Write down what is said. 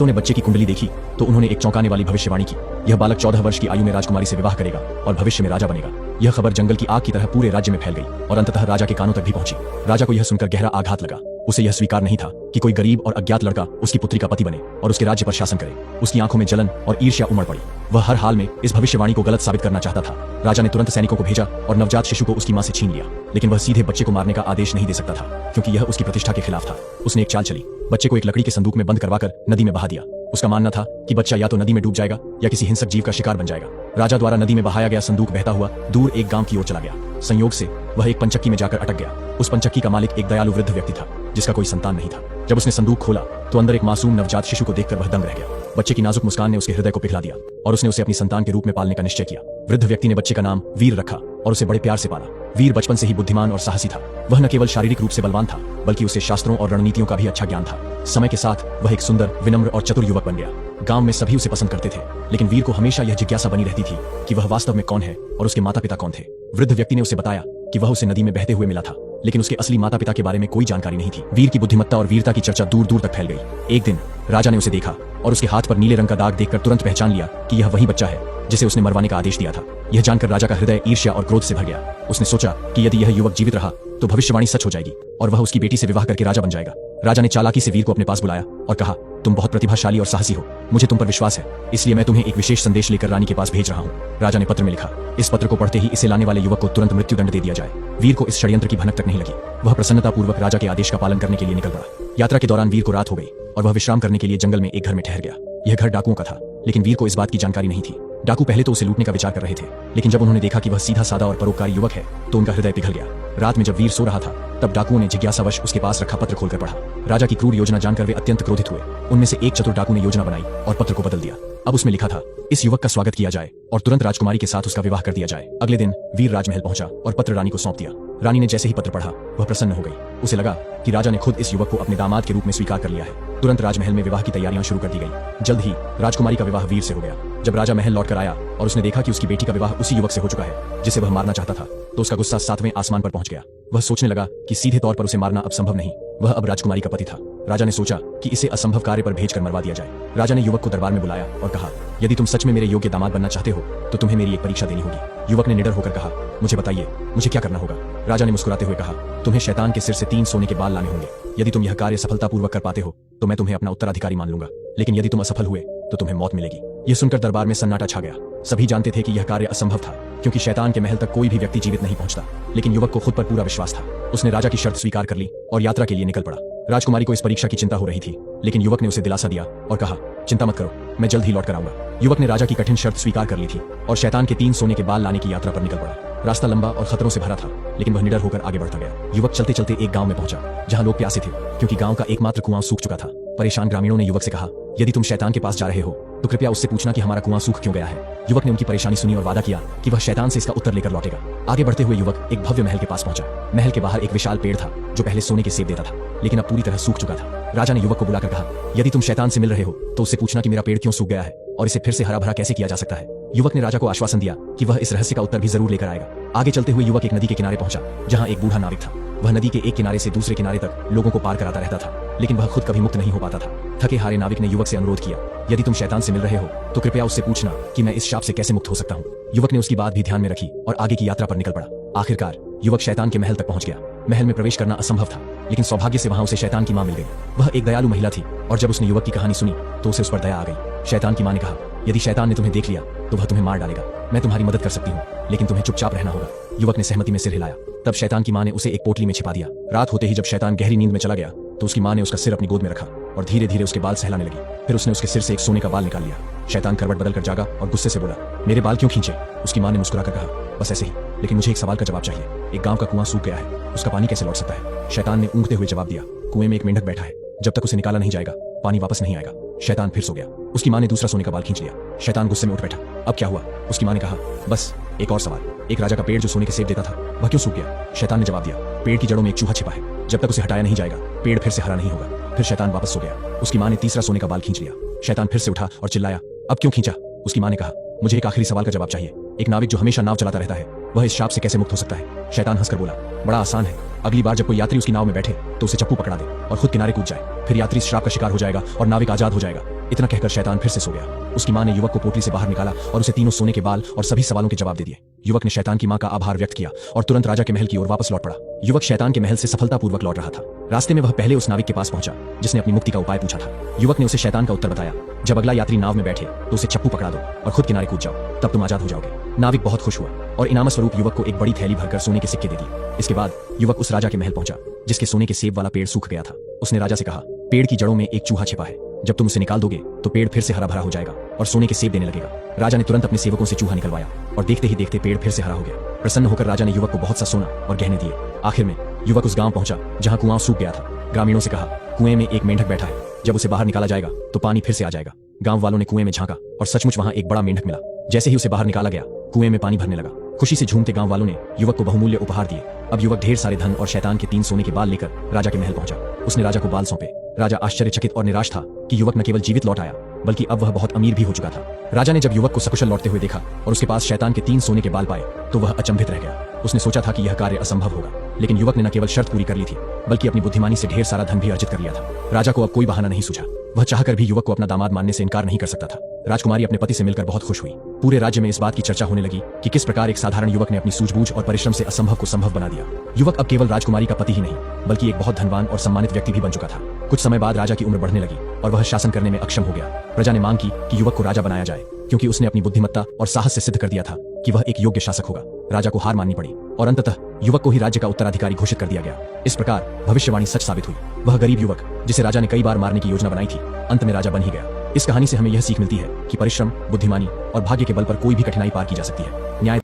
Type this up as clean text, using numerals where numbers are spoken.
ने बच्चे की कुंडली देखी तो उन्होंने एक चौंकाने वाली भविष्यवाणी की। यह बालक 14 वर्ष की आयु में राजकुमारी से विवाह करेगा और भविष्य में राजा बनेगा। यह खबर जंगल की आग की तरह पूरे राज्य में फैल गई और अंततः राजा के कानों तक भी पहुंची। राजा को यह सुनकर गहरा आघात लगा। उसे यह स्वीकार नहीं था कि कोई गरीब और अज्ञात लड़का उसकी पुत्री का पति बने और उसके राज्य पर शासन करे। उसकी आंखों में जलन और ईर्ष्या उमड़ पड़ी। वह हर हाल में इस भविष्यवाणी को गलत साबित करना चाहता था। राजा ने तुरंत सैनिकों को भेजा और नवजात शिशु को उसकी मां से छीन लिया, लेकिन वह सीधे बच्चे को मारने का आदेश नहीं दे सकता था क्योंकि यह उसकी प्रतिष्ठा के खिलाफ था। उसने एक चाल चली, बच्चे को एक लकड़ी के संदूक में बंद करवाकर नदी में बहा दिया। उसका मानना था कि बच्चा या तो नदी में डूब जाएगा या किसी हिंसक जीव का शिकार बन जाएगा। राजा द्वारा नदी में बहाया गया संदूक बहता हुआ दूर एक गांव की ओर चला गया। संयोग से वह एक पंचक्की में जाकर अटक गया। उस पंचक्की का मालिक एक दयालु वृद्ध व्यक्ति था जिसका कोई संतान नहीं था। जब उसने संदूक खोला तो अंदर एक मासूम नवजात शिशु को देखकर वह दंग रह गया। बच्चे की नाजुक मुस्कान ने उसके हृदय को पिघला दिया और उसने उसे अपनी संतान के रूप में पालने का निश्चय किया। वृद्ध व्यक्ति ने बच्चे का नाम वीर रखा और उसे बड़े प्यार से पाला। वीर बचपन से ही बुद्धिमान और साहसी था। वह न केवल शारीरिक रूप से बलवान था बल्कि उसे शास्त्रों और रणनीतियों का भी अच्छा ज्ञान था। समय के साथ वह एक सुंदर, विनम्र और चतुर युवक बन गया। गांव में सभी उसे पसंद करते थे, लेकिन वीर को हमेशा यह जिज्ञासा बनी रहती थी कि वह वास्तव में कौन है और उसके माता पिता कौन थे। वृद्ध व्यक्ति ने उसे बताया कि वह उसे नदी में बहते हुए मिला था, लेकिन उसके असली माता पिता के बारे में कोई जानकारी नहीं थी। वीर की बुद्धिमत्ता और वीरता की चर्चा दूर दूर तक फैल गई। एक दिन राजा ने उसे देखा और उसके हाथ पर नीले रंग का दाग देखकर तुरंत पहचान लिया कि यह वही बच्चा है जिसे उसने मरवाने का आदेश दिया था। यह जानकर राजा का हृदय ईर्ष्या और क्रोध से भर गया। उसने सोचा कि यदि यह युवक जीवित रहा तो भविष्यवाणी सच हो जाएगी और वह उसकी बेटी से विवाह करके राजा बन जाएगा। राजा ने चालाकी से वीर को अपने पास बुलाया और कहा, तुम बहुत प्रतिभाशाली और साहसी हो, मुझे तुम पर विश्वास है, इसलिए मैं तुम्हें एक विशेष संदेश लेकर रानी के पास भेज रहा हूँ। राजा ने पत्र में लिखा, इस पत्र को पढ़ते ही इसे लाने वाले युवक को तुरंत मृत्युदंड दे दिया जाए। वीर को इस षड्यंत्र की भनक तक नहीं लगी। वह प्रसन्नतापूर्वक राजा के आदेश का पालन करने के लिए निकल पड़ा। यात्रा के दौरान वीर को रात हो गई और वह विश्राम करने के लिए जंगल में एक घर में ठहर गया। यह घर डाकुओं का था, लेकिन वीर को इस बात की जानकारी नहीं थी। डाकू पहले तो उसे लूटने का विचार कर रहे थे, लेकिन जब उन्होंने देखा कि वह सीधा सादा और परोपकारी युवक है तो उनका हृदय पिघल गया। रात में जब वीर सो रहा था तब डाकुओं ने जिज्ञासावश उसके पास रखा पत्र खोलकर पढ़ा। राजा की क्रूर योजना जानकर वे अत्यंत क्रोधित हुए। उनमें से एक चतुर डाकू ने योजना बनाई और पत्र को बदल दिया। अब उसमें लिखा था, इस युवक का स्वागत किया जाए और तुरंत राजकुमारी के साथ उसका विवाह कर दिया जाए। अगले दिन वीर राजमहल पहुंचा और पत्र रानी को सौंप दिया। रानी ने जैसे ही पत्र पढ़ा वह प्रसन्न हो गई। उसे लगा कि राजा ने खुद इस युवक को अपने दामाद के रूप में स्वीकार कर लिया है। तुरंत राजमहल में विवाह की तैयारियां शुरू कर दी गई। जल्द ही राजकुमारी का विवाह वीर से हो गया। जब राजा महल लौटकर आया और उसने देखा कि उसकी बेटी का विवाह उसी युवक से हो चुका है जिसे वह मारना चाहता था, तो उसका गुस्सा 7वें आसमान पर पहुंच गया। वह सोचने लगा कि सीधे तौर पर उसे मारना अब संभव नहीं, वह अब राजकुमारी का पति था। राजा ने सोचा कि इसे असंभव कार्य पर भेजकर मरवा दिया जाए। राजा ने युवक को दरबार में बुलाया और कहा, यदि तुम सच में मेरे योग्य दामाद बनना चाहते हो तो तुम्हें मेरी एक परीक्षा देनी होगी। युवक ने निडर होकर कहा, मुझे बताइए, मुझे क्या करना होगा। राजा ने मुस्कुराते हुए कहा, तुम्हें शैतान के सिर से 3 सोने के बाल लाने होंगे। यदि तुम यह कार्य सफलतापूर्वक कर पाते हो तो मैं तुम्हें अपना उत्तराधिकारी मान लूंगा, लेकिन यदि तुम असफल हुए तो तुम्हें मौत मिलेगी। यह सुनकर दरबार में सन्नाटा छा गया। सभी जानते थे कि यह कार्य असंभव था क्योंकि शैतान के महल तक कोई भी व्यक्ति जीवित नहीं पहुंचता, लेकिन युवक को खुद पर पूरा विश्वास था। उसने राजा की शर्त स्वीकार कर ली और यात्रा के लिए निकल पड़ा। राजकुमारी को इस परीक्षा की चिंता हो रही थी, लेकिन युवक ने उसे दिलासा दिया और कहा, चिंता मत करो, मैं जल्द ही लौट कर आऊंगा। युवक ने राजा की कठिन शर्त स्वीकार कर ली थी और शैतान के 3 सोने के बाल लाने की यात्रा पर निकल पड़ा। रास्ता लंबा और खतरों से भरा था, लेकिन वह निडर होकर आगे बढ़ता गया। युवक चलते चलते एक गांव में पहुंचा जहां लोग प्यासे थे क्योंकि गांव का एकमात्र कुआं सूख चुका था। परेशान ग्रामीणों ने युवक से कहा, यदि तुम शैतान के पास जा रहे हो तो कृपया उससे पूछना कि हमारा कुआं सूख क्यों गया है। युवक ने उनकी परेशानी सुनी और वादा किया कि वह शैतान से इसका उत्तर लेकर लौटेगा। आगे बढ़ते हुए युवक एक भव्य महल के पास पहुंचा। महल के बाहर एक विशाल पेड़ था जो पहले सोने के सेब देता था, लेकिन अब पूरी तरह सूख चुका था। राजा ने युवक को बुलाकर कहा, यदि तुम शैतान से मिल रहे हो तो उससे पूछना कि मेरा पेड़ क्यों सूख गया है और इसे फिर से हरा भरा कैसे किया जा सकता है। युवक ने राजा को आश्वासन दिया कि वह इस रहस्य का उत्तर भी जरूर लेकर आएगा। आगे चलते हुए युवक एक नदी के किनारे पहुंचा जहां एक बूढ़ा नाविक था। वह नदी के एक किनारे से दूसरे किनारे तक लोगों को पार कराता रहता था, लेकिन वह खुद कभी मुक्त नहीं हो पाता था। थके हारे नाविक ने युवक से अनुरोध किया, यदि तुम शैतान से मिल रहे हो तो कृपया उससे पूछना कि मैं इस शाप से कैसे मुक्त हो सकता हूँ। युवक ने उसकी बात भी ध्यान में रखी और आगे की यात्रा पर निकल पड़ा। आखिरकार युवक शैतान के महल तक पहुंच गया। महल में प्रवेश करना असंभव था, लेकिन सौभाग्य से वहां उसे शैतान की मां मिल गई। वह एक दयालु महिला थी और जब उसने युवक की कहानी सुनी तो उसे उस पर दया आ गई। शैतान की मां ने कहा, यदि शैतान ने तुम्हें देख लिया तो वह तुम्हें मार डालेगा। मैं तुम्हारी मदद कर सकती हूँ, लेकिन तुम्हें चुपचाप रहना होगा। युवक ने सहमति में सिर हिलाया। तब शैतान की मां ने उसे एक पोटली में छिपा दिया। रात होते ही जब शैतान गहरी नींद में चला गया तो उसकी मां ने उसका सिर अपनी गोद में रखा और धीरे धीरे उसके बाल सहलाने लगी। फिर उसने उसके सिर से एक सोने का बाल निकाल लिया। शैतान करवट बदलकर जागा और गुस्से से बोला, मेरे बाल क्यों खींचे। उसकी मां ने मुस्कुराकर कहा, बस ऐसे ही, लेकिन मुझे एक सवाल का जवाब चाहिए। एक गांव का कुआं सूख गया है, उसका पानी कैसे लौट सकता है। शैतान ने ऊँघते हुए जवाब दिया, कुएं में एक मेंढक बैठा है, जब तक उसे निकाला नहीं जाएगा पानी वापस नहीं आएगा। शैतान फिर सो गया। उसकी मां ने दूसरा सोने का बाल खींच लिया। शैतान गुस्से में उठ बैठा, अब क्या हुआ। उसकी मां ने कहा, बस एक और सवाल, एक राजा का पेड़ जो सोने के सेब देता था वह क्यों सूख गया। शैतान ने जवाब दिया, पेड़ की जड़ों में एक चूहा छिपा है, जब तक उसे हटाया नहीं जाएगा पेड़ फिर से हरा नहीं होगा। फिर शैतान वापस सो गया। उसकी मां ने तीसरा सोने का बाल खींच लिया। शैतान फिर से उठा और चिल्लाया, अब क्यों खींचा। उसकी मां ने कहा, मुझे एक आखिरी सवाल का जवाब चाहिए। एक नाविक जो हमेशा नाव चलाता रहता है, वह इस शाप से कैसे मुक्त हो सकता है? शैतान हंसकर बोला, बड़ा आसान है। अगली बार जब कोई यात्री उसकी नाव में बैठे तो उसे चप्पू पकड़ा दे और खुद किनारे कूद जाए। फिर यात्री इस श्राप का शिकार हो जाएगा और नाविक आजाद हो जाएगा। इतना कहकर शैतान फिर से सो गया। उसकी मां ने युवक को पोटली से बाहर निकाला और उसे तीनों सोने के बाल और सभी सवालों के जवाब दे दिए। युवक ने शैतान की मां का आभार व्यक्त किया और तुरंत राजा के महल की ओर वापस लौट पड़ा। युवक शैतान के महल से सफलतापूर्वक लौट रहा था। रास्ते में वह पहले उस नाविक के पास पहुंचा जिसने अपनी मुक्ति का उपाय पूछा था। युवक ने उसे शैतान का उत्तर बताया, जब अगला यात्री नाव में बैठे तो उसे चप्पू पकड़ा दो और खुद किनारे कूद जाओ, तब तुम आजाद हो जाओगे। नाविक बहुत खुश हुआ और इनाम स्वरूप युवक को एक बड़ी थैली भरकर सोने के सिक्के दे दिए। इसके बाद युवक उस राजा के महल पहुंचा जिसके सोने के सेब वाला पेड़ सूख गया था। उसने राजा से कहा, पेड़ की जड़ों में एक चूहा छिपा है, जब तुम उसे निकाल दोगे तो पेड़ फिर से हरा भरा हो जाएगा और सोने के सेब देने लगेगा। राजा ने तुरंत अपने सेवकों से चूहा निकलवाया और देखते ही देखते पेड़ फिर से हरा हो गया। प्रसन्न होकर राजा ने युवक को बहुत सा सोना और गहने दिए। आखिर में युवक उस गांव पहुंचा जहां कुआं सूख गया था। ग्रामीणों से कहा, कुएं में एक मेंढक बैठा है, जब उसे बाहर निकाला जाएगा तो पानी फिर से आ जाएगा। गांव वालों ने कुएं में झांका और सचमुच वहां एक बड़ा मेंढक मिला। जैसे ही उसे बाहर निकाला गया, कुएं में पानी भरने लगा। खुशी से झूमते गांव वालों ने युवक को बहुमूल्य उपहार दिए। अब युवक ढेर सारे धन और शैतान के 3 सोने के बाल लेकर राजा के महल पहुंचा। उसने राजा को बाल सौंपे। राजा आश्चर्यचकित और निराश था कि युवक न केवल जीवित लौट आया बल्कि अब वह बहुत अमीर भी हो चुका था। राजा ने जब युवक को सकुशल लौटते हुए देखा और उसके पास शैतान के 3 सोने के बाल पाए तो वह अचंभित रह गया। उसने सोचा था कि यह कार्य असंभव होगा, लेकिन युवक ने न केवल शर्त पूरी कर ली थी बल्कि अपनी बुद्धिमानी से ढेर सारा धन भी अर्जित कर लिया था। राजा को अब कोई बहाना नहीं सूझा। वह चाहकर भी युवक को अपना दामाद मानने से इनकार नहीं कर सकता था। राजकुमारी अपने पति से मिलकर बहुत खुश हुई। पूरे राज्य में इस बात की चर्चा होने लगी कि किस प्रकार एक साधारण युवक ने अपनी सूझबूझ और परिश्रम से असंभव को संभव बना दिया। युवक अब केवल राजकुमारी का पति ही नहीं बल्कि एक बहुत धनवान और सम्मानित व्यक्ति भी बन चुका था। कुछ समय बाद राजा की उम्र बढ़ने लगी और वह शासन करने में अक्षम हो गया। प्रजा ने मांग की कि युवक को राजा बनाया जाए क्योंकि उसने अपनी बुद्धिमत्ता और साहस से सिद्ध कर दिया था कि वह एक योग्य शासक होगा। राजा को हार माननी पड़ी और अंततः युवक को ही राज्य का उत्तराधिकारी घोषित कर दिया गया। इस प्रकार भविष्यवाणी सच साबित हुई। वह गरीब युवक जिसे राजा ने कई बार मारने की योजना बनाई थी, अंत में राजा बन ही गया। इस कहानी से हमें यह सीख मिलती है कि परिश्रम, बुद्धिमानी और भाग्य के बल पर कोई भी कठिनाई पार की जा सकती है। न्याय